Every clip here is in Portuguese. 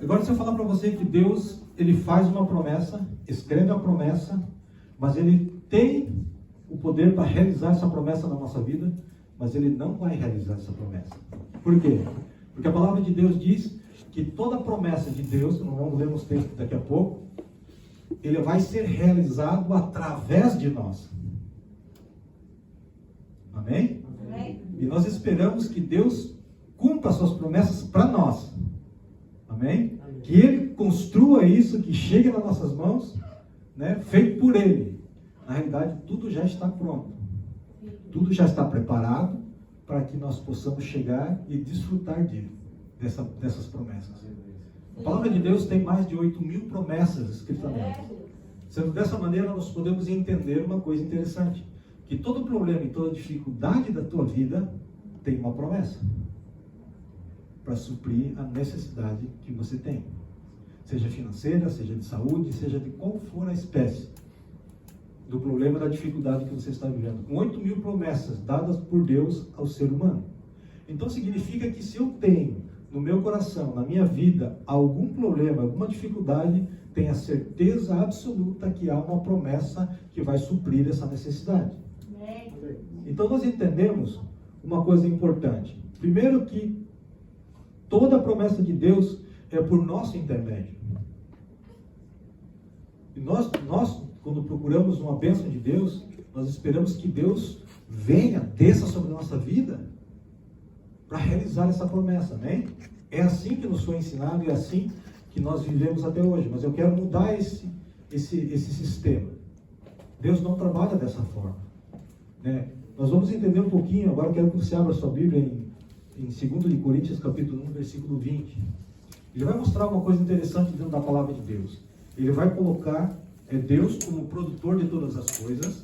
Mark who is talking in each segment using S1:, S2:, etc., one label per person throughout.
S1: Agora, se eu falar para você que Deus, ele faz uma promessa, escreve a promessa, mas ele tem o poder para realizar essa promessa na nossa vida, mas ele não vai realizar essa promessa. Por quê? Porque a palavra de Deus diz que toda promessa de Deus, nós vamos ler nos textos daqui a pouco, ele vai ser realizado através de nós. Amém?
S2: Amém.
S1: E nós esperamos que Deus cumpra as suas promessas para nós. Amém? Que Ele construa isso, que chegue nas nossas mãos, né, feito por Ele. Na realidade, tudo já está pronto. Tudo já está preparado para que nós possamos chegar e desfrutar dessas promessas. A palavra de Deus tem mais de 8.000 promessas escritas nela. Sendo dessa maneira, nós podemos entender uma coisa interessante. Que todo problema e toda dificuldade da tua vida tem uma promessa para suprir a necessidade que você tem. Seja financeira, seja de saúde, seja de qual for a espécie do problema, da dificuldade que você está vivendo. Com 8.000 promessas dadas por Deus ao ser humano. Então significa que se eu tenho no meu coração, na minha vida, algum problema, alguma dificuldade, tenha certeza absoluta que há uma promessa que vai suprir essa necessidade. Então nós entendemos uma coisa importante. Primeiro que toda a promessa de Deus é por nosso intermédio. E nós quando procuramos uma bênção de Deus, nós esperamos que Deus venha, desça sobre a nossa vida para realizar essa promessa, amém? É assim que nos foi ensinado e é assim que nós vivemos até hoje. Mas eu quero mudar esse sistema. Deus não trabalha dessa forma, né? Nós vamos entender um pouquinho, agora eu quero que você abra a sua Bíblia em 2 de Coríntios, capítulo 1, versículo 20. Ele vai mostrar uma coisa interessante dentro da palavra de Deus. Ele vai colocar Deus como produtor de todas as coisas,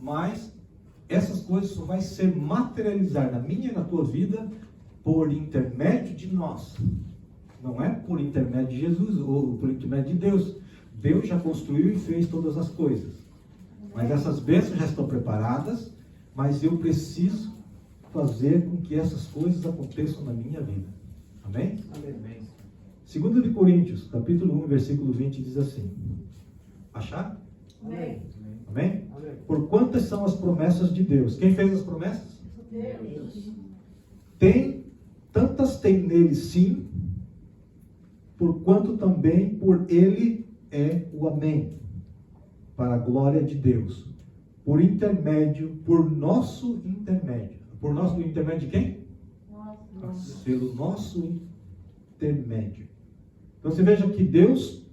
S1: mas essas coisas só vai ser materializar na minha e na tua vida por intermédio de nós. Não é por intermédio de Jesus ou por intermédio de Deus. Deus já construiu e fez todas as coisas. Mas essas bênçãos já estão preparadas, mas eu preciso fazer com que essas coisas aconteçam na minha vida. Amém?
S3: Amém.
S1: 2 de Coríntios, capítulo 1, versículo 20, diz assim. Achar?
S2: Amém.
S1: Amém?
S3: Amém.
S1: Por quantas são as promessas de Deus? Quem fez as promessas?
S2: Deus.
S1: Tantas tem nele sim, por quanto também por ele é o amém, para a glória de Deus, por nosso intermédio. Por nosso intermédio de quem?
S2: Nossa.
S1: Pelo nosso intermédio. Então você veja que Deus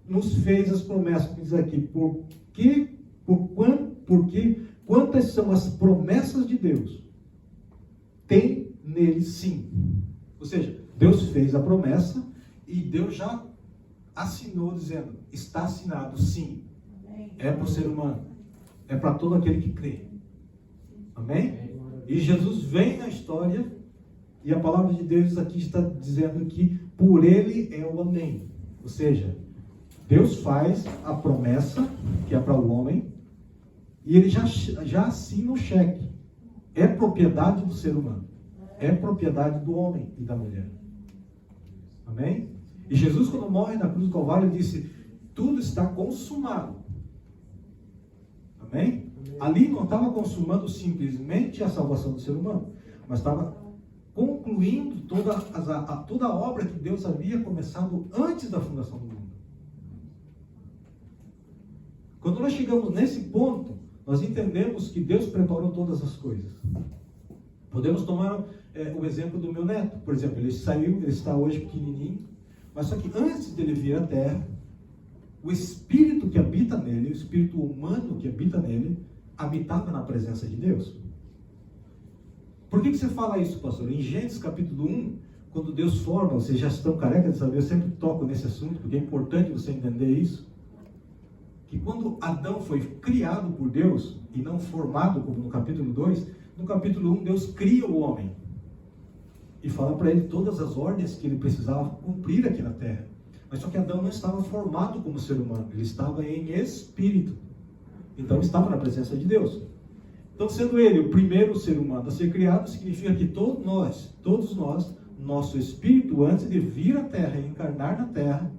S1: nos fez as promessas, que diz aqui, porque quantas são as promessas de Deus? Tem nele sim. Ou seja, Deus fez a promessa e Deus já assinou dizendo, está assinado sim. É para o ser humano. É para todo aquele que crê. Amém? E Jesus vem na história e a palavra de Deus aqui está dizendo que por ele é o amém. Ou seja, Deus faz a promessa que é para o homem e ele já assina o cheque. É propriedade do ser humano. É propriedade do homem e da mulher. Amém? E Jesus, quando morre na cruz do Calvário, disse, tudo está consumado. Amém? Ali não estava consumando simplesmente a salvação do ser humano, mas estava concluindo toda a obra que Deus havia começado antes da fundação do mundo. Quando nós chegamos nesse ponto, nós entendemos que Deus preparou todas as coisas. Podemos tomar o exemplo do meu neto. Por exemplo, ele está hoje pequenininho, mas só que antes dele vir à Terra, o espírito que habita nele, o espírito humano que habita nele, habitava na presença de Deus. Por que você fala isso, pastor? Em Gênesis capítulo 1, quando Deus forma, vocês já estão careca de saber, eu sempre toco nesse assunto, porque é importante você entender isso, que quando Adão foi criado por Deus, e não formado, como no capítulo 2, no capítulo 1, Deus cria o homem, e fala para ele todas as ordens que ele precisava cumprir aqui na terra. Mas só que Adão não estava formado como ser humano, ele estava em espírito. Então estava na presença de Deus. Então, sendo ele o primeiro ser humano a ser criado, significa que todos nós nosso espírito, antes de vir à Terra e encarnar na Terra,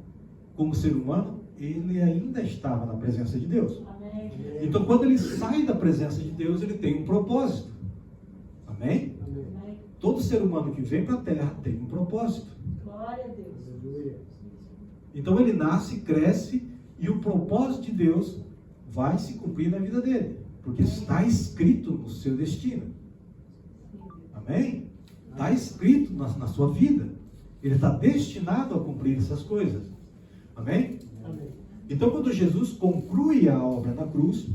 S1: como ser humano, ele ainda estava na presença de Deus.
S2: Amém.
S1: Então, quando ele sai da presença de Deus, ele tem um propósito. Amém?
S2: Amém.
S1: Todo ser humano que vem para a Terra tem um propósito.
S2: Glória a Deus.
S1: Então, ele nasce, cresce, e o propósito de Deus vai se cumprir na vida dele. Porque está escrito no seu destino. Amém? Está escrito na sua vida. Ele está destinado a cumprir essas coisas. Amém?
S2: Amém.
S1: Então, quando Jesus conclui a obra na cruz,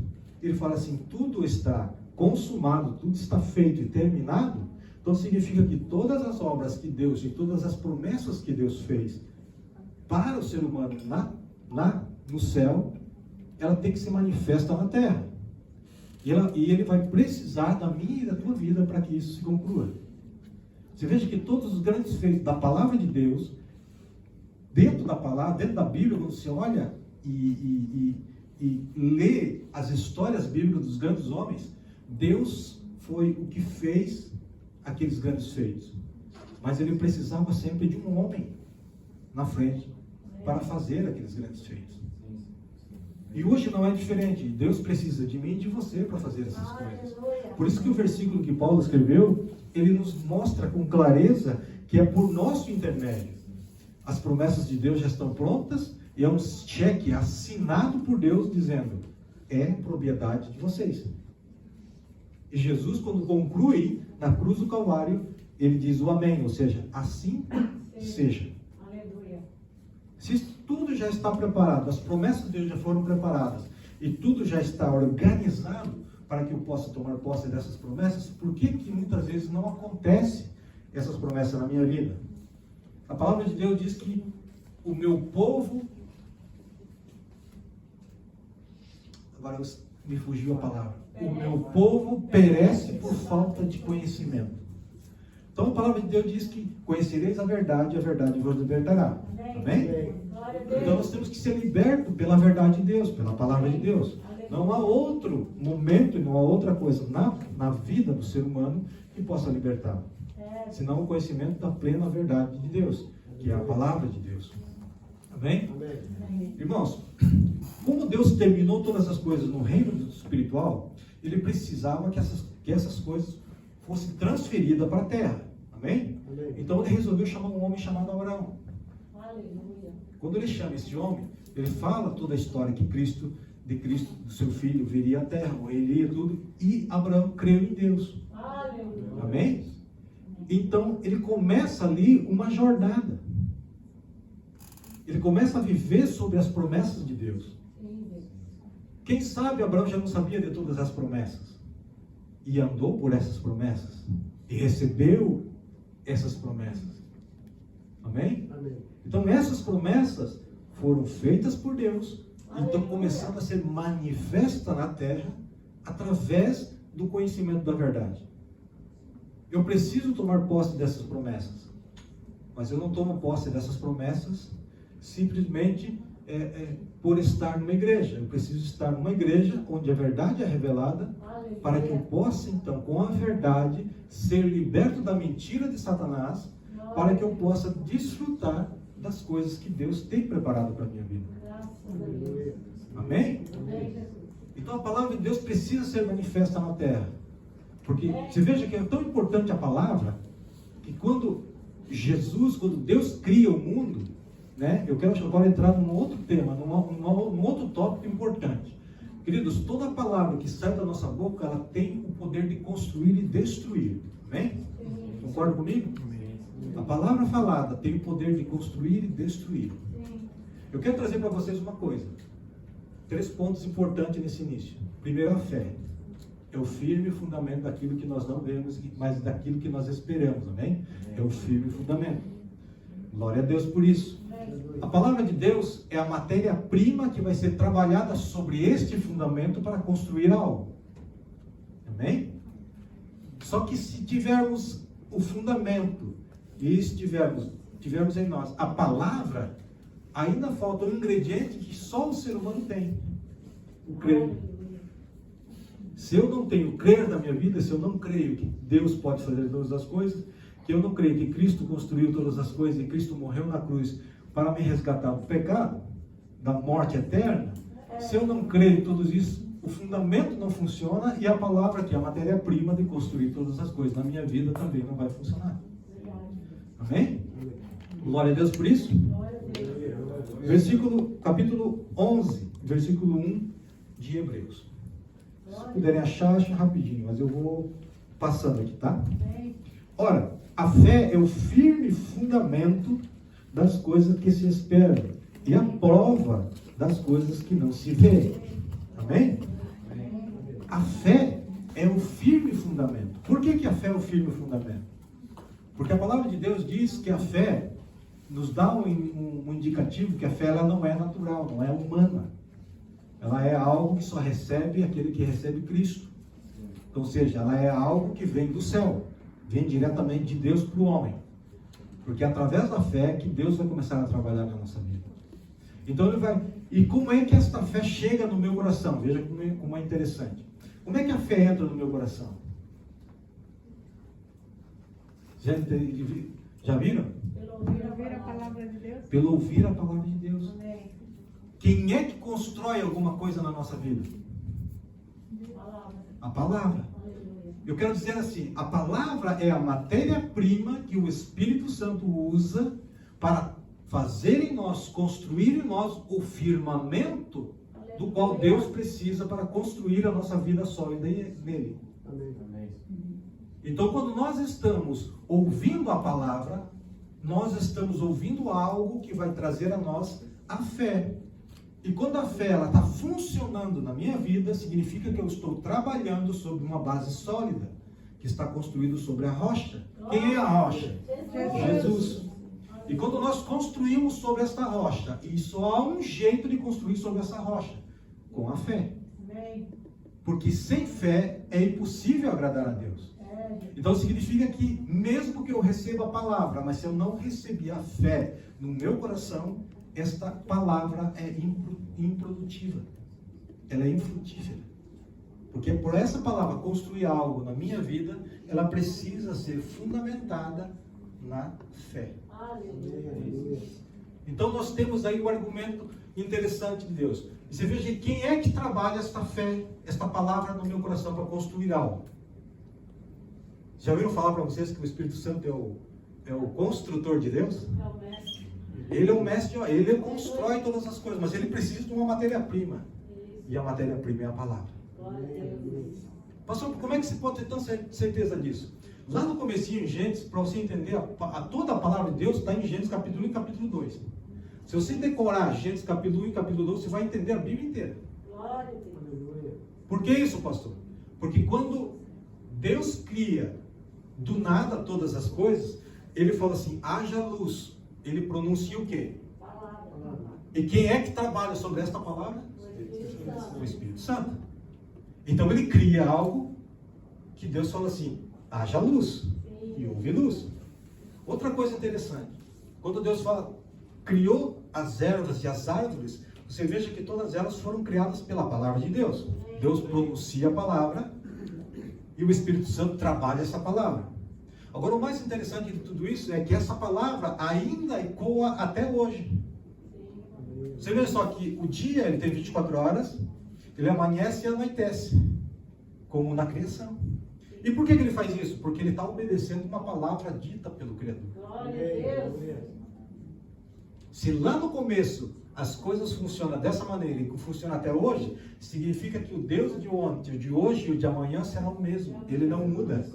S1: ele fala assim: tudo está consumado, tudo está feito e terminado. Então, significa que todas as obras que Deus e todas as promessas que Deus fez para o ser humano no céu, ela tem que se manifestar na terra. E ele vai precisar da minha e da tua vida para que isso se conclua. Você veja que todos os grandes feitos da palavra de Deus, dentro da palavra, dentro da Bíblia, quando você olha e lê as histórias bíblicas dos grandes homens, Deus foi o que fez aqueles grandes feitos. Mas ele precisava sempre de um homem na frente para fazer aqueles grandes feitos. E hoje não é diferente. Deus precisa de mim e de você para fazer essas coisas. Por isso que o versículo que Paulo escreveu, ele nos mostra com clareza que é por nosso intermédio. As promessas de Deus já estão prontas e é um cheque assinado por Deus dizendo: é propriedade de vocês. E Jesus, quando conclui na cruz do Calvário, ele diz o amém, ou seja, assim seja.
S2: Aleluia.
S1: Se tudo já está preparado, as promessas de Deus já foram preparadas e tudo já está organizado para que eu possa tomar posse dessas promessas, por que muitas vezes não acontece essas promessas na minha vida? A palavra de Deus diz que o meu povo... Agora me fugiu a palavra. O meu povo perece por falta de conhecimento. Então a palavra de Deus diz que conhecereis a verdade e a verdade vos libertará. Amém? Então nós temos que ser libertos pela verdade de Deus, pela palavra de Deus. Não há outro momento e não há outra coisa na vida do ser humano que possa libertá-lo. Senão o conhecimento da plena verdade de Deus, que é a palavra de Deus. Amém? Irmãos, como Deus terminou todas as coisas no reino espiritual, ele precisava que essas coisas fossem transferidas para a terra. Amém? Então ele resolveu chamar um homem chamado Abraão.
S2: Aleluia.
S1: Quando ele chama esse homem, ele fala toda a história que Cristo, do seu filho, viria à terra, morreria tudo, e Abraão creu em Deus.
S2: Aleluia.
S1: Amém? Então ele começa ali uma jornada. Ele começa a viver sobre as promessas de Deus. Quem sabe Abraão já não sabia de todas as promessas e andou por essas promessas e recebeu essas promessas. Amém?
S3: Amém.
S1: Então essas promessas foram feitas por Deus e estão começando a ser manifestas na terra através do conhecimento da verdade. Eu preciso tomar posse dessas promessas, mas eu não tomo posse dessas promessas simplesmente por estar numa igreja. Eu preciso estar numa igreja onde a verdade é revelada, para que eu possa então, com a verdade, ser liberto da mentira de Satanás, para que eu possa desfrutar das coisas que Deus tem preparado para a minha vida. Amém? Então a palavra de Deus precisa ser manifesta na terra. Porque você veja que é tão importante a palavra, que quando Deus cria o mundo, né? Eu quero agora entrar num outro tema, num outro tópico importante. Queridos, toda palavra que sai da nossa boca, ela tem o poder de construir e destruir. Amém? Concorda comigo? A palavra falada tem o poder de construir e destruir. Eu quero trazer para vocês uma coisa. 3 pontos importantes nesse início. Primeiro, a fé. É o firme fundamento daquilo que nós não vemos, mas daquilo que nós esperamos. Amém? É o firme fundamento. Glória a Deus por isso. A palavra de Deus é a matéria-prima que vai ser trabalhada sobre este fundamento para construir algo. Amém? Só que se tivermos o fundamento e tivermos em nós a palavra, ainda falta um ingrediente que só o ser humano tem: o crer. Se eu não tenho crer na minha vida, se eu não creio que Deus pode fazer todas as coisas, que que eu não creio que Cristo construiu todas as coisas e Cristo morreu na cruz para me resgatar do pecado, da morte eterna, se eu não creio em tudo isso, o fundamento não funciona e a palavra, que é a matéria-prima de construir todas as coisas na minha vida, também não vai funcionar. Amém? Glória a Deus por isso. Capítulo 11, versículo 1 de Hebreus. Se puderem achar, achem rapidinho, mas eu vou passando aqui, tá? Ora, a fé é o firme fundamento das coisas que se esperam e a prova das coisas que não se veem. Amém? A fé é o firme fundamento. Por que a fé é o firme fundamento? Porque a palavra de Deus diz que a fé nos dá um indicativo que a fé ela não é natural, não é humana. Ela é algo que só recebe aquele que recebe Cristo. Ou seja, ela é algo que vem do céu, vem diretamente de Deus para o homem. Porque é através da fé que Deus vai começar a trabalhar na nossa vida. Então ele vai... E como é que esta fé chega no meu coração? Veja como é interessante. Como é que a fé entra no meu coração? Já viram?
S2: Pelo ouvir a palavra de Deus.
S1: Pelo ouvir a palavra de Deus.
S2: Amém.
S1: Quem é que constrói alguma coisa na nossa vida? A palavra. Eu quero dizer assim, a palavra é a matéria-prima que o Espírito Santo usa para fazer em nós, construir em nós o firmamento do qual Deus precisa para construir a nossa vida sólida nele.
S3: Amém.
S1: Então, quando nós estamos ouvindo a palavra, nós estamos ouvindo algo que vai trazer a nós a fé. E quando a fé está funcionando na minha vida, significa que eu estou trabalhando sobre uma base sólida, que está construído sobre a rocha. Quem é a rocha? Jesus. E quando nós construímos sobre esta rocha, e só há um jeito de construir sobre essa rocha, com a fé. Porque sem fé é impossível agradar a Deus. Então significa que mesmo que eu receba a palavra, mas se eu não receber a fé no meu coração, esta palavra é improdutiva. Ela é infrutífera. Porque por essa palavra construir algo na minha vida, ela precisa ser fundamentada na fé. Então nós temos aí um argumento interessante de Deus. E você veja quem é que trabalha esta fé, esta palavra no meu coração para construir algo. Já ouviram falar para vocês que o Espírito Santo é o construtor de Deus?
S2: É o mestre.
S1: Ele é o mestre, ele constrói todas as coisas, mas ele precisa de uma matéria-prima. E a matéria-prima é a palavra. Pastor, como é que você pode ter tanta certeza disso? Lá no comecinho, em Gênesis, para você entender, toda a palavra de Deus está em Gênesis capítulo 1 e capítulo 2. Se você decorar Gênesis capítulo 1 e capítulo 2, você vai entender a Bíblia inteira. Por que isso, pastor? Porque quando Deus cria do nada todas as coisas, ele fala assim, haja luz. Ele pronuncia o quê? E quem é que trabalha sobre esta palavra? O Espírito Santo. Então ele cria algo que Deus fala assim, haja luz. E houve luz. Outra coisa interessante, quando Deus fala, criou as ervas e as árvores, você veja que todas elas foram criadas pela palavra de Deus. Deus pronuncia a palavra e o Espírito Santo trabalha essa palavra. Agora, o mais interessante de tudo isso é que essa palavra ainda ecoa até hoje. Você vê só que o dia ele tem 24 horas, ele amanhece e anoitece, como na criação. E por que ele faz isso? Porque ele está obedecendo uma palavra dita pelo Criador.
S2: Glória a Deus.
S1: Se lá no começo as coisas funcionam dessa maneira e funcionam até hoje, significa que o Deus de ontem, o de hoje e o de amanhã será o mesmo. Ele não muda.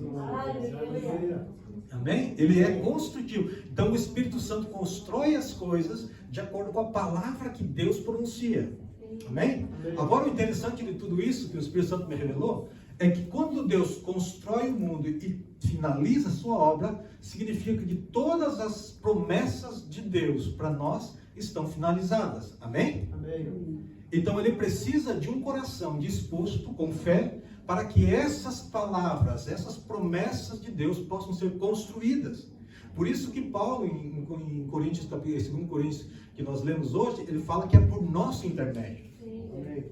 S1: Amém? Ele é construtivo. Então o Espírito Santo constrói as coisas de acordo com a palavra que Deus pronuncia. Amém? Agora o interessante de tudo isso que o Espírito Santo me revelou é que quando Deus constrói o mundo e finaliza a sua obra, significa que todas as promessas de Deus para nós estão finalizadas. Amém?
S3: Amém.
S1: Então ele precisa de um coração disposto com fé para que essas palavras, essas promessas de Deus possam ser construídas. Por isso que Paulo, em Coríntios, 2 Coríntios, que nós lemos hoje, ele fala que é por nosso intermédio.
S3: Amém.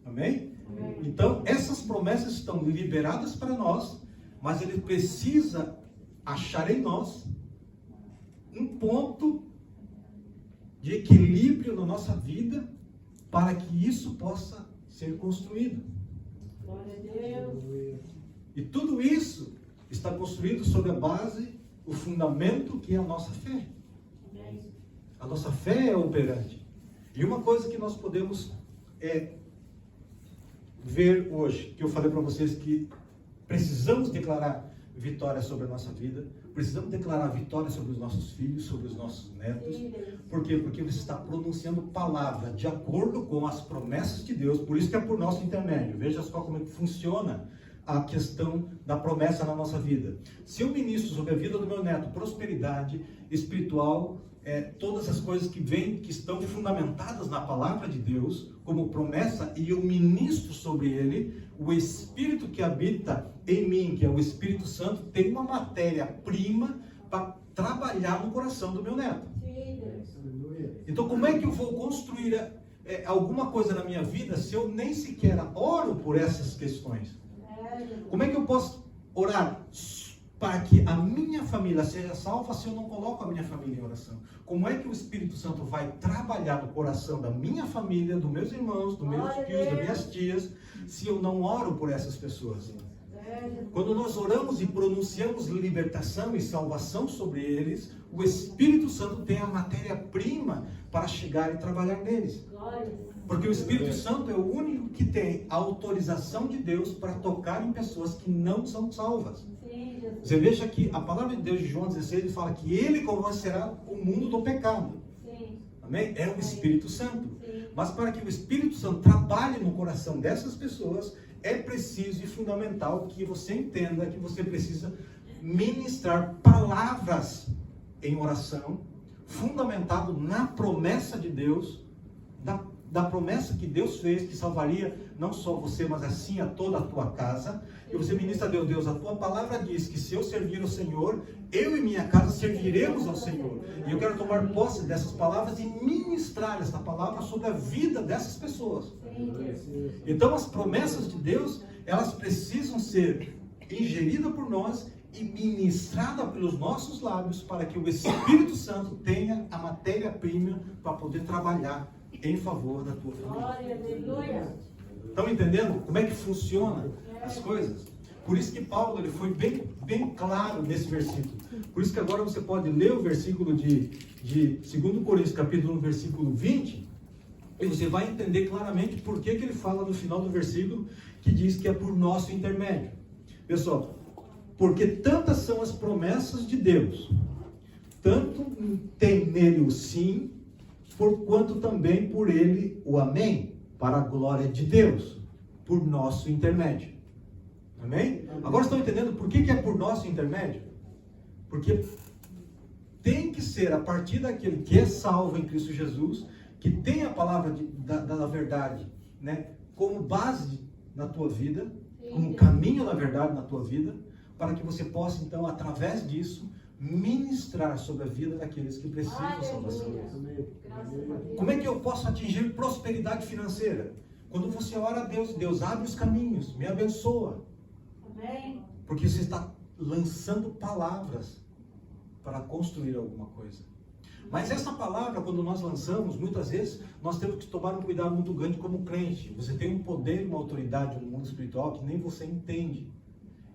S1: Amém? Então, essas promessas estão liberadas para nós, mas ele precisa achar em nós um ponto de equilíbrio na nossa vida para que isso possa ser construído.
S2: Glória a Deus.
S1: E tudo isso está construído sobre a base, o fundamento que é a nossa fé.
S2: Amém.
S1: A nossa fé é operante. E uma coisa que nós podemos ver hoje, que eu falei para vocês que precisamos declarar vitória sobre a nossa vida, precisamos declarar vitória sobre os nossos filhos, sobre os nossos netos. Por quê? Porque você está pronunciando palavra de acordo com as promessas de Deus, por isso que é por nosso intermédio. Veja só como é que funciona a questão da promessa na nossa vida. Se eu ministro sobre a vida do meu neto prosperidade espiritual, todas as coisas que vêm, que estão fundamentadas na palavra de Deus, como promessa, e eu ministro sobre ele, o Espírito que habita em mim, que é o Espírito Santo, tem uma matéria-prima para trabalhar no coração do meu neto. Então, como é que eu vou construir alguma coisa na minha vida se eu nem sequer oro por essas questões? Como é que eu posso orar para que a minha família seja salva se eu não coloco a minha família em oração? Como é que o Espírito Santo vai trabalhar no coração da minha família, dos meus irmãos, dos meus tios, das minhas tias, se eu não oro por essas pessoas? Quando nós oramos e pronunciamos libertação e salvação sobre eles, o Espírito Santo tem a matéria-prima para chegar e trabalhar neles. Porque o Espírito Santo é o único que tem a autorização de Deus para tocar em pessoas que não são salvas. Você veja que a palavra de Deus de João 16 ele fala que ele convencerá o mundo do pecado. Amém? É o Espírito Santo. Mas para que o Espírito Santo trabalhe no coração dessas pessoas, é preciso e fundamental que você entenda que você precisa ministrar palavras em oração, fundamentado na promessa de Deus, da promessa que Deus fez, que salvaria não só você, mas assim a toda a tua casa. E você ministra a Deus, a tua palavra diz que se eu servir ao Senhor, eu e minha casa serviremos ao Senhor. E eu quero tomar posse dessas palavras e ministrar essa palavra sobre a vida dessas pessoas. Então as promessas de Deus, elas precisam ser ingeridas por nós e ministrada pelos nossos lábios, para que o Espírito Santo tenha a matéria-prima para poder trabalhar em favor da tua família. Estão entendendo como é que funciona as coisas? Por isso que Paulo ele foi bem claro nesse versículo. Por isso que agora você pode ler o versículo de 2 Coríntios, capítulo 1, versículo 20, e você vai entender claramente por que ele fala no final do versículo, que diz que é por nosso intermédio. Pessoal, porque tantas são as promessas de Deus, tanto tem nele o sim, porquanto também por ele o amém, para a glória de Deus, por nosso intermédio. Amém? Agora estão entendendo por que é por nosso intermédio? Porque tem que ser a partir daquele que é salvo em Cristo Jesus, que tem a palavra da verdade, né, como base na tua vida, como caminho da verdade na tua vida, para que você possa então, através disso, ministrar sobre a vida daqueles que precisam de salvação. Como é que eu posso atingir prosperidade financeira? Quando você ora a Deus, Deus abre os caminhos, me abençoa. Porque você está lançando palavras para construir alguma coisa. Mas essa palavra, quando nós lançamos, muitas vezes, nós temos que tomar um cuidado muito grande como crente. Você tem um poder e uma autoridade no mundo espiritual que nem você entende.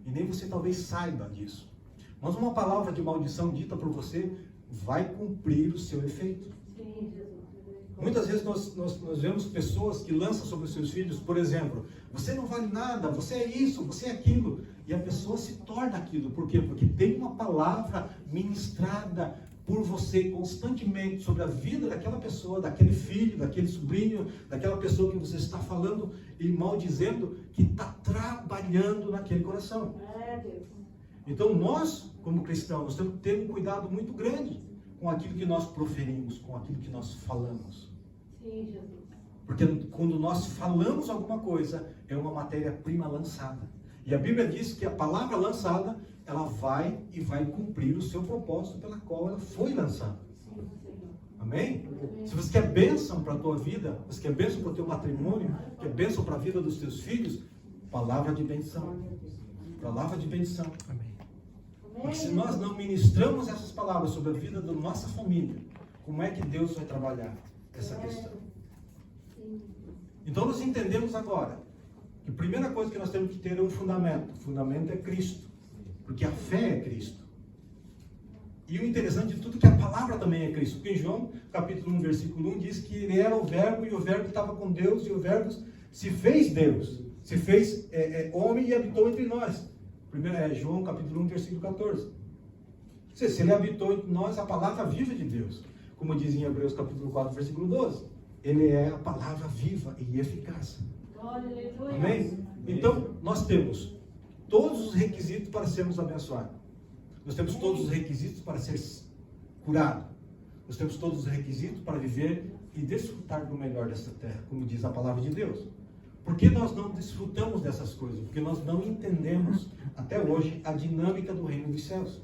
S1: E nem você talvez saiba disso. Mas uma palavra de maldição dita por você vai cumprir o seu efeito. Muitas vezes nós vemos pessoas que lançam sobre os seus filhos, por exemplo, você não vale nada, você é isso, você é aquilo. E a pessoa se torna aquilo. Por quê? Porque tem uma palavra ministrada por você constantemente sobre a vida daquela pessoa, daquele filho, daquele sobrinho, daquela pessoa que você está falando e maldizendo, que está trabalhando naquele coração. Então nós, como cristãos, temos que ter um cuidado muito grande com aquilo que nós proferimos, com aquilo que nós falamos. Porque quando nós falamos alguma coisa, é uma matéria-prima lançada. E a Bíblia diz que a palavra lançada, ela vai e vai cumprir o seu propósito pela qual ela foi lançada. Amém? Se você quer bênção para a tua vida, você quer bênção para o teu matrimônio, quer bênção para a vida dos teus filhos, palavra de bendição. Palavra de bendição. Amém. Porque se nós não ministramos essas palavras sobre a vida da nossa família, como é que Deus vai trabalhar essa questão? Então nós entendemos agora que a primeira coisa que nós temos que ter é um fundamento. O fundamento é Cristo, porque a fé é Cristo. E o interessante de tudo é que a palavra também é Cristo. Porque em João, capítulo 1, versículo 1, diz que ele era o verbo e o verbo estava com Deus e o verbo se fez Deus. Se fez homem e habitou entre nós. Primeiro é João, capítulo 1, versículo 14. Se ele habitou entre nós, a palavra viva de Deus. Como diz em Hebreus, capítulo 4, versículo 12. Ele é a palavra viva e eficaz. Amém? Então, nós temos todos os requisitos para sermos abençoados. Nós temos todos os requisitos para ser curado. Nós temos todos os requisitos para viver e desfrutar do melhor dessa terra, como diz a palavra de Deus. Por que nós não desfrutamos dessas coisas? Porque nós não entendemos, até hoje, a dinâmica do reino dos céus.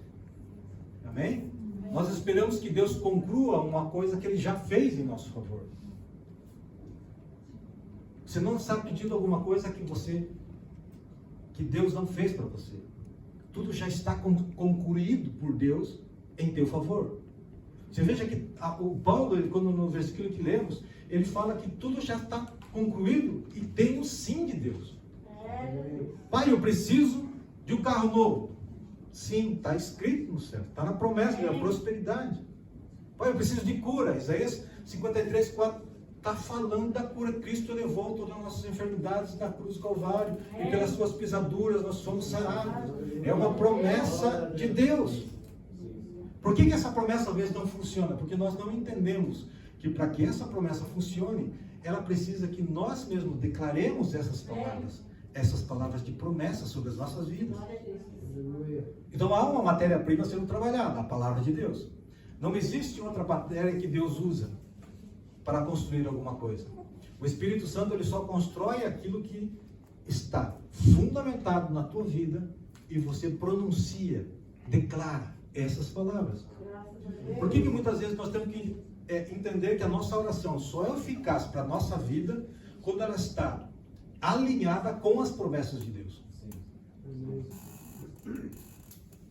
S1: Amém? Nós esperamos que Deus conclua uma coisa que Ele já fez em nosso favor. Você não está pedindo alguma coisa que Deus não fez para você. Tudo já está concluído por Deus em teu favor. Você veja que o Paulo, quando no versículo que lemos, ele fala que tudo já está concluído e tem o sim de Deus. Pai, eu preciso de um carro novo. Sim, está escrito no céu, está na promessa da prosperidade. Pai, eu preciso de cura. Isaías 53, 4 está falando da cura. Cristo levou todas as nossas enfermidades na cruz do Calvário e pelas suas pisaduras nós somos sarados. É uma promessa de Deus. Por que essa promessa às vezes não funciona? Porque nós não entendemos que para que essa promessa funcione, ela precisa que nós mesmos declaremos essas palavras de promessa sobre as nossas vidas. Então há uma matéria-prima sendo trabalhada, a palavra de Deus. Não existe outra matéria que Deus usa para construir alguma coisa. O Espírito Santo ele só constrói aquilo que está fundamentado na tua vida e você pronuncia, declara essas palavras. Por que muitas vezes nós temos que entender que a nossa oração só é eficaz para a nossa vida quando ela está alinhada com as promessas de Deus?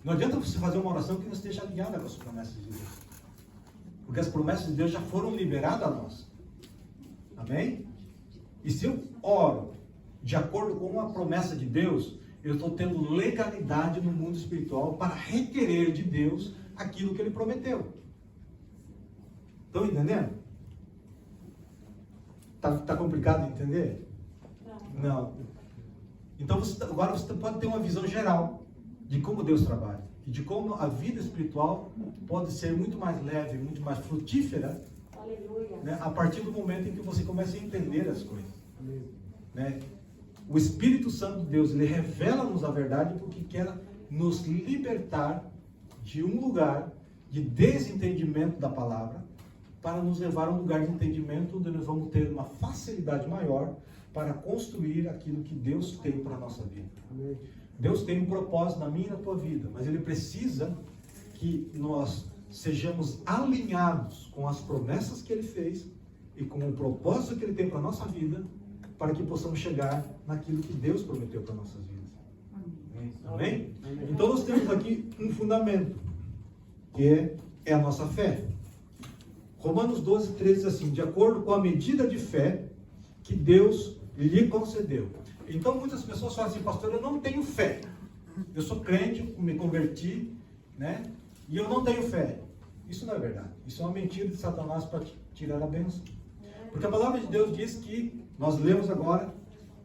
S1: Não adianta você fazer uma oração que não esteja alinhada com as promessas de Deus. Porque as promessas de Deus já foram liberadas a nós. Amém? E se eu oro de acordo com a promessa de Deus, eu estou tendo legalidade no mundo espiritual para requerer de Deus aquilo que Ele prometeu. Estão entendendo? Tá complicado de entender? Não. Então agora você pode ter uma visão geral de como Deus trabalha e de como a vida espiritual pode ser muito mais leve, muito mais frutífera, né, a partir do momento em que você começa a entender as coisas. Né? O Espírito Santo de Deus, ele revela-nos a verdade porque quer nos libertar de um lugar de desentendimento da palavra para nos levar a um lugar de entendimento onde nós vamos ter uma facilidade maior para construir aquilo que Deus tem para a nossa vida. Deus tem um propósito na minha e na tua vida, mas Ele precisa que nós sejamos alinhados com as promessas que Ele fez e com o propósito que Ele tem para a nossa vida, para que possamos chegar naquilo que Deus prometeu para nossas vidas. Amém? Então nós temos aqui um fundamento, que é a nossa fé. Romanos 12, 13 diz assim: de acordo com a medida de fé que Deus lhe concedeu. Então muitas pessoas falam assim: pastor, eu não tenho fé. Eu sou crente, me converti, né? E eu não tenho fé. Isso não é verdade. Isso é uma mentira de Satanás para tirar a bênção. Porque a palavra de Deus diz que, nós lemos agora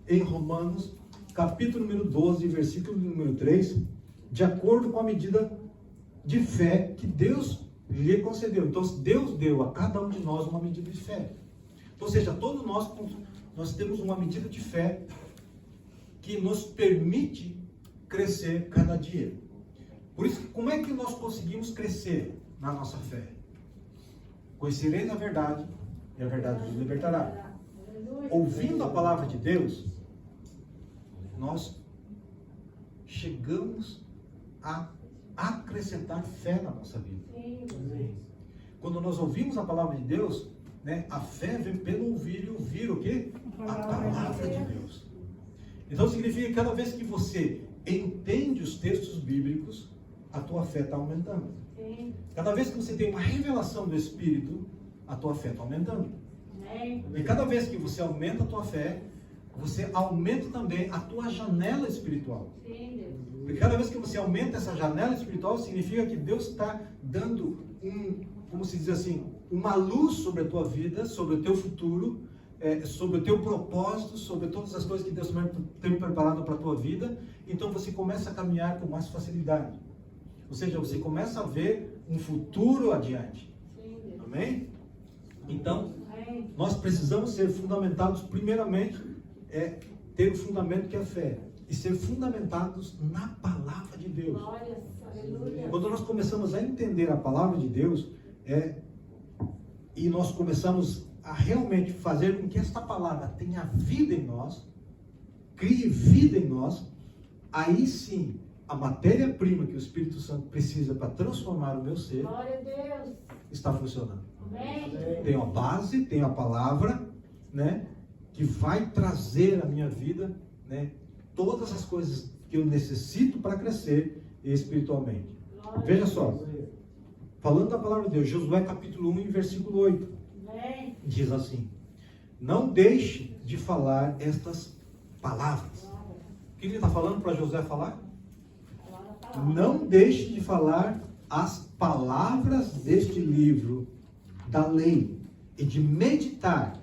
S1: em Romanos, capítulo número 12, versículo número 3, de acordo com a medida de fé que Deus lhe concedeu. Então Deus deu a cada um de nós uma medida de fé. Ou seja, todos nós temos uma medida de fé que nos permite crescer cada dia. Por isso, como é que nós conseguimos crescer na nossa fé? Conhecereis a verdade e a verdade nos libertará. Ouvindo a palavra de Deus, nós chegamos a acrescentar fé na nossa vida. Quando nós ouvimos a palavra de Deus, né, a fé vem pelo ouvir e ouvir o quê? A palavra de Deus. Então significa que cada vez que você entende os textos bíblicos, a tua fé está aumentando.
S2: Sim.
S1: Cada vez que você tem uma revelação do Espírito, a tua fé está aumentando.
S2: Amém.
S1: E cada vez que você aumenta a tua fé, você aumenta também a tua janela espiritual.
S2: Sim, Deus.
S1: Porque cada vez que você aumenta essa janela espiritual, significa que Deus está dando como se diz assim, uma luz sobre a tua vida, sobre o teu futuro, sobre o teu propósito, sobre todas as coisas que Deus tem preparado para a tua vida. Então você começa a caminhar com mais facilidade. Ou seja, você começa a ver um futuro adiante.
S2: Sim, Deus.
S1: Amém? Então,
S2: Amém.
S1: nós precisamos ser fundamentados, primeiramente, ter o fundamento que é a fé. E ser fundamentados na palavra de Deus.
S2: Glórias. Aleluia.
S1: Quando nós começamos a entender a palavra de Deus, e nós começamos a realmente fazer com que esta palavra tenha vida em nós, crie vida em nós, aí sim, a matéria-prima que o Espírito Santo precisa para transformar o meu ser,
S2: Glória a Deus.
S1: está funcionando.
S2: Amém.
S1: Tenho a base, tenho a palavra, né, que vai trazer à minha vida, né, todas as coisas que eu necessito para crescer espiritualmente.
S2: Glória.
S1: Veja só, falando da palavra de Deus, Josué capítulo 1, versículo 8,
S2: Amém.
S1: diz assim: não deixe de falar estas palavras.
S2: Glória.
S1: O que ele está falando para Josué falar?
S2: Glória à palavra.
S1: Não deixe de falar as palavras deste livro da lei e de meditar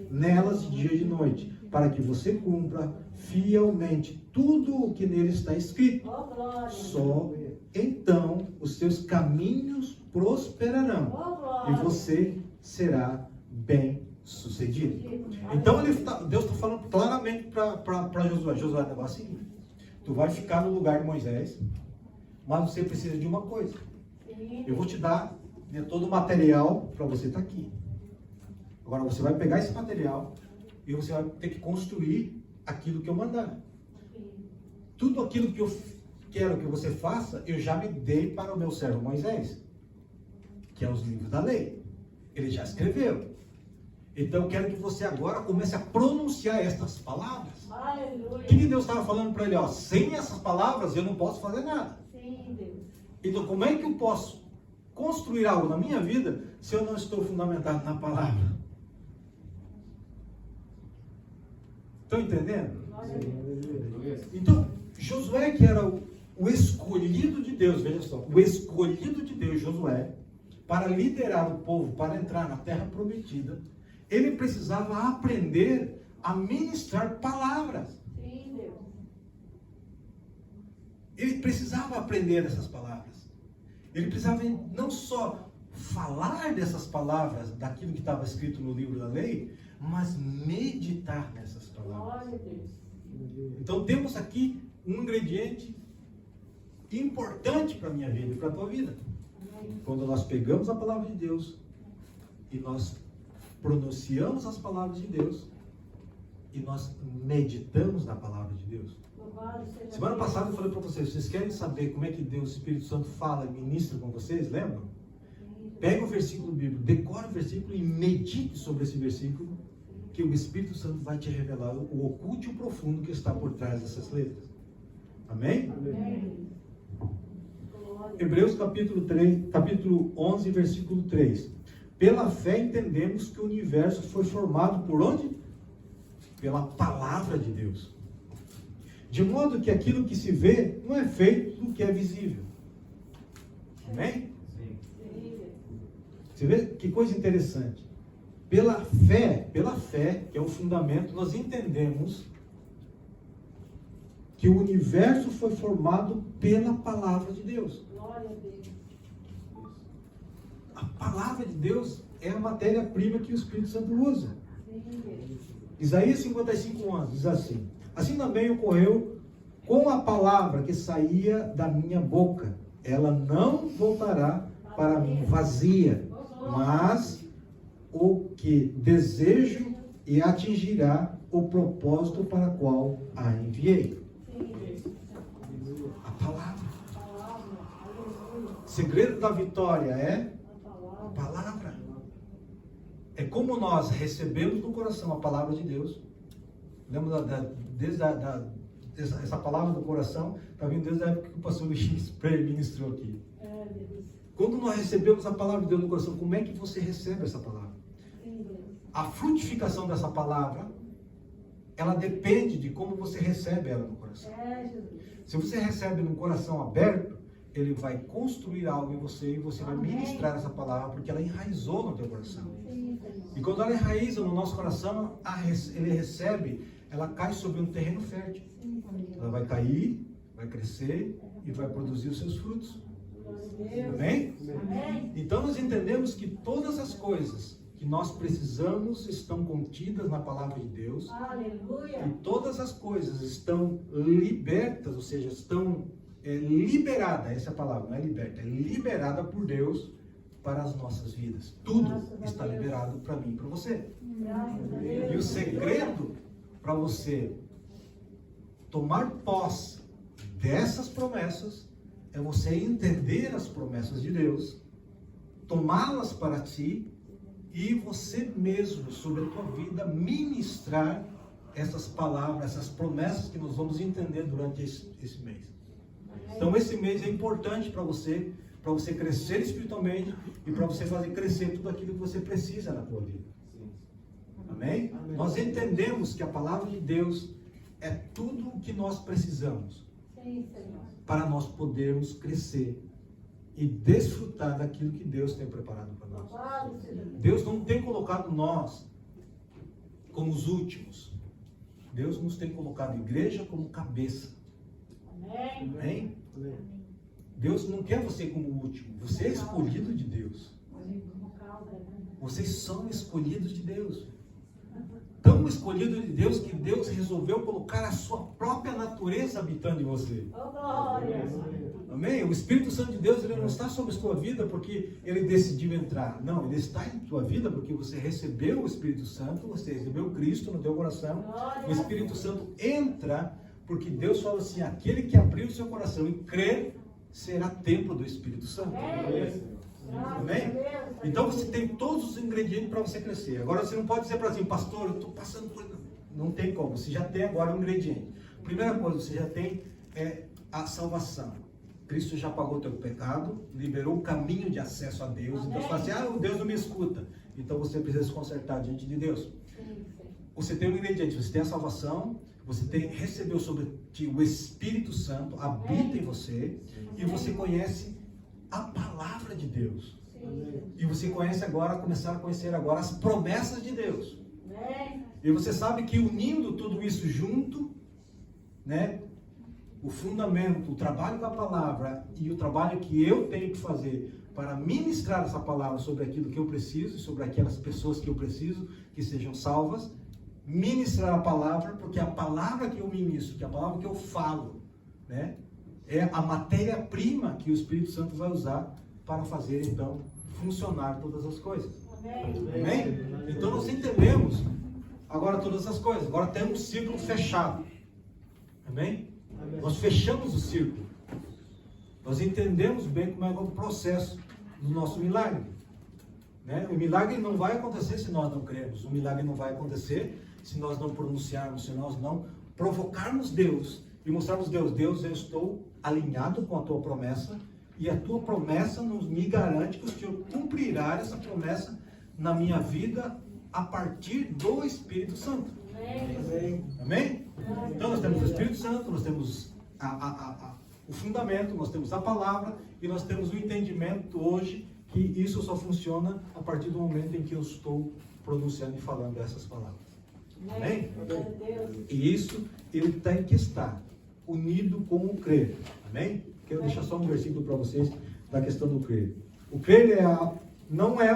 S1: nelas de dia e de noite, para que você cumpra fielmente tudo o que nele está escrito.
S2: Oh, glória.
S1: Só então os seus caminhos prosperarão
S2: Oh, glória.
S1: e você será bem sucedido. Então Deus está falando claramente para Josué: Josué, o negócio é o seguinte, tu vai ficar no lugar de Moisés, mas você precisa de uma coisa.
S2: Sim.
S1: Eu vou te dar, né, todo o material para você estar aqui. Agora você vai pegar esse material e você vai ter que construir aquilo que eu mandar.
S2: Sim.
S1: Tudo aquilo que eu quero que você faça, eu já me dei para o meu servo Moisés, que é os livros da lei. Ele já escreveu. Então eu quero que você agora comece a pronunciar estas palavras.
S2: Aleluia.
S1: O que Deus estava falando para ele? Ó, sem essas palavras eu não posso fazer nada.
S2: Sim, Deus.
S1: Então como é que eu posso construir algo na minha vida se eu não estou fundamentado na palavra? Estão entendendo?
S2: Glória a Deus.
S1: Então, Josué, que era o escolhido de Deus, veja só, o escolhido de Deus, Josué, para liderar o povo, para entrar na terra prometida, ele precisava aprender a ministrar palavras.
S2: Sim, Deus.
S1: Ele precisava aprender essas palavras. Ele precisava não só falar dessas palavras, daquilo que estava escrito no livro da lei, mas meditar nessas palavras.
S2: Glória a Deus.
S1: Então temos aqui um ingrediente importante para a minha vida e para a tua vida.
S2: Amém.
S1: Quando nós pegamos a palavra de Deus e nós pronunciamos as palavras de Deus e nós meditamos na palavra de Deus.
S2: Louvado seja
S1: Semana
S2: Deus.
S1: passada eu falei para vocês querem saber como é que Deus, o Espírito Santo fala e ministra com vocês? Lembram?
S2: Sim,
S1: Pega o versículo bíblico, decore o versículo e medite sobre esse versículo, que o Espírito Santo vai te revelar o oculto e o profundo que está por trás dessas letras. Amém?
S2: Amém. Glória.
S1: Hebreus capítulo 11, versículo 3. Pela fé entendemos que o universo foi formado por onde? Pela palavra de Deus. De modo que aquilo que se vê não é feito do que é visível. Amém?
S2: Sim, Deus.
S1: Você vê que coisa interessante. Pela fé, que é o fundamento, nós entendemos que o universo foi formado pela palavra de Deus.
S2: Glória a Deus.
S1: A palavra de Deus é a matéria-prima que o Espírito Santo usa.
S2: Sim, Deus.
S1: Isaías 55 anos diz assim: assim também ocorreu com a palavra que saía da minha boca. Ela não voltará para mim vazia, mas o que desejo e atingirá o propósito para o qual a enviei.
S2: Sim, Deus.
S1: A palavra.
S2: Palavra. Aleluia.
S1: O segredo da vitória é
S2: A
S1: a
S2: palavra.
S1: palavra. É como nós recebemos no coração a palavra de Deus. Lembra essa palavra do coração está vindo desde a época que o pastor Luiz Spray ministrou aqui.
S2: É, Deus.
S1: Quando nós recebemos a palavra de Deus no coração, como é que você recebe essa palavra?
S2: Sim, Deus.
S1: A frutificação dessa palavra, ela depende de como você recebe ela no coração.
S2: É, Jesus.
S1: Se você recebe num coração aberto, ele vai construir algo em você e você vai ministrar essa palavra porque ela enraizou no teu coração.
S2: Sim, Senhor.
S1: E quando ela enraiza no nosso coração, ele recebe, ela cai sobre um terreno fértil.
S2: Sim, Senhor.
S1: Ela vai cair, vai crescer e vai produzir os seus frutos.
S2: Glória a Deus.
S1: Amém?
S2: Amém.
S1: Então nós entendemos que todas as coisas que nós precisamos estão contidas na palavra de Deus.
S2: Aleluia.
S1: E todas as coisas estão libertas, ou seja, estão liberadas, essa é a palavra, não é liberta, é liberada por Deus para as nossas vidas. Tudo está liberado para mim e para você.
S2: Graças a
S1: E o
S2: Deus.
S1: segredo para você tomar posse dessas promessas é você entender as promessas de Deus, tomá-las para ti e você mesmo, sobre a tua vida, ministrar essas palavras, essas promessas que nós vamos entender durante esse mês. Então esse mês é importante para você crescer espiritualmente e para você fazer crescer tudo aquilo que você precisa na tua vida. Amém? Nós entendemos que a palavra de Deus é tudo o que nós precisamos
S2: Sim, Senhor.
S1: para nós podermos crescer e desfrutar daquilo que Deus tem preparado para nós.
S2: Louvado seja Deus.
S1: Deus não tem colocado nós como os últimos. Deus nos tem colocado a igreja como cabeça.
S2: Amém.
S1: Amém? Deus não quer você como o último. Você é escolhido de Deus. Vocês são escolhidos de Deus. Tão escolhidos de Deus que Deus resolveu colocar a sua própria natureza habitando em você.
S2: Oh, glória.
S1: Amém? O Espírito Santo de Deus, ele não está sobre a sua vida porque ele decidiu entrar. Não, ele está em tua vida porque você recebeu o Espírito Santo, você recebeu Cristo no teu coração. O Espírito Santo entra porque Deus fala assim, aquele que abriu o seu coração e crer será templo do Espírito Santo. Amém? Então você tem todos os ingredientes para você crescer. Agora você não pode dizer para assim, pastor, eu estou passando por... Não tem como, você já tem agora um ingrediente. Primeira coisa, você já tem a salvação. Cristo já pagou o teu pecado, liberou o caminho de acesso a Deus. Então você fala assim, Deus não me escuta. Então você precisa se consertar diante de Deus. Você tem um ingrediente, você tem a salvação, você recebeu sobre ti o Espírito Santo, habita em você, e você conhece a palavra de Deus. E você começar a conhecer agora as promessas de Deus. E você sabe que unindo tudo isso junto, né, o fundamento, o trabalho da palavra e o trabalho que eu tenho que fazer para ministrar essa palavra sobre aquilo que eu preciso, sobre aquelas pessoas que eu preciso que sejam salvas, ministrar a palavra, porque a palavra que eu ministro, que a palavra que eu falo, né, é a matéria-prima que o Espírito Santo vai usar para fazer, então, funcionar todas as coisas. Amém? Então nós entendemos agora todas as coisas. Agora temos um círculo fechado. Amém? Nós fechamos o círculo. Nós entendemos bem como é o processo do nosso milagre. Né? O milagre não vai acontecer se nós não cremos. O milagre não vai acontecer se nós não pronunciarmos, se nós não provocarmos Deus e mostrarmos Deus, eu estou alinhado com a tua promessa e a tua promessa me garante que o Senhor cumprirá essa promessa na minha vida a partir do Espírito Santo. Amém? Então nós temos o Espírito Santo, nós temos o fundamento, nós temos a palavra e nós temos o entendimento hoje que isso só funciona a partir do momento em que eu estou pronunciando e falando essas palavras. Amém? E isso ele tem que estar unido com o crer. Amém? Quero deixar só um versículo para vocês da questão do crer. O crer não é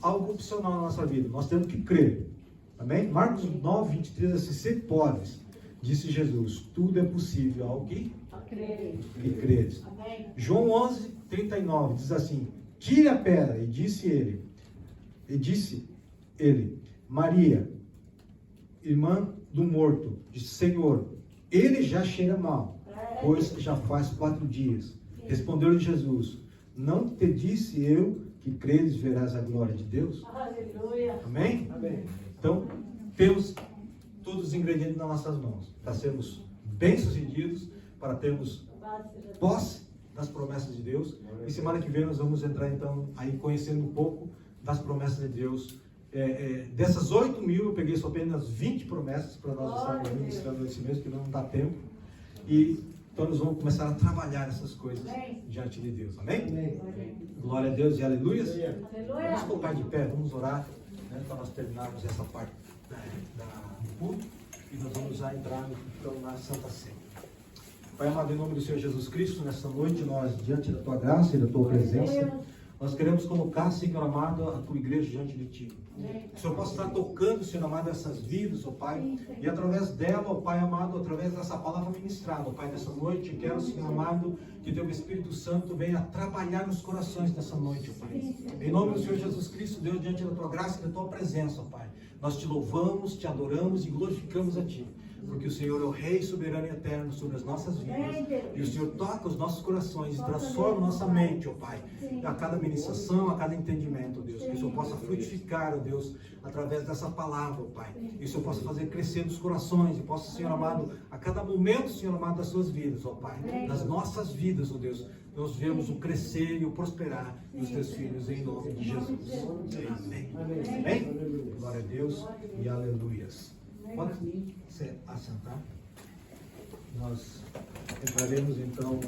S1: algo opcional na nossa vida. Nós temos que crer. Amém? Marcos 9, 23, assim, se podes, disse Jesus, tudo é possível ao que creres. João 11, 39, diz assim, tire a pedra, e disse ele, Maria, irmã do morto, disse, Senhor, ele já cheira mal, pois já faz 4 dias. Respondeu-lhe Jesus, não te disse eu que creres verás a glória de Deus?
S2: Aleluia.
S1: Amém? Amém. Então, temos todos os ingredientes nas nossas mãos, para sermos bem-sucedidos, para termos
S2: Louvado seja Deus.
S1: posse das promessas de Deus. E semana que vem nós vamos entrar então aí conhecendo um pouco das promessas de Deus. Dessas 8.000 eu peguei só apenas 20 promessas para nós estarmos ministrando nesse mês, que não dá tempo. E então nós vamos começar a trabalhar essas coisas diante de Deus. Amém? Glória a Deus e aleluia.
S2: Aleluia.
S1: Vamos colocar de pé, vamos orar, né, para nós terminarmos essa parte do culto e nós vamos já entrar então na Santa Ceia. Pai amado, em nome do Senhor Jesus Cristo, nesta noite nós, diante da Tua graça e da Tua presença, nós queremos colocar, Senhor amado, a Tua igreja diante de Ti. Que o Senhor possa estar tocando, Senhor amado, essas vidas, ó Pai, e através dela, ó Pai amado, através dessa palavra ministrada, ó Pai, nessa noite, eu quero, Senhor amado, que Teu Espírito Santo venha trabalhar nos corações nessa noite, ó Pai. Em nome do Senhor Jesus Cristo, Deus, diante da Tua graça e da Tua presença, ó Pai, nós Te louvamos, Te adoramos e glorificamos a Ti. Porque o Senhor é o Rei soberano e eterno sobre as nossas vidas. E o Senhor toca os nossos corações e transforma nossa mente, ó Pai. A cada ministração, a cada entendimento, ó Deus. Que o Senhor possa frutificar, ó Deus, através dessa palavra, ó Pai. E o Senhor possa fazer crescer nos corações. E possa, Senhor amado, a cada momento, Senhor amado, das suas vidas, ó Pai. Das nossas vidas, ó Deus. Nós vemos o crescer e o prosperar dos Teus filhos, em nome de Jesus. Amém. Amém. Glória a Deus e aleluias. Pode se assentar. Nós entraremos então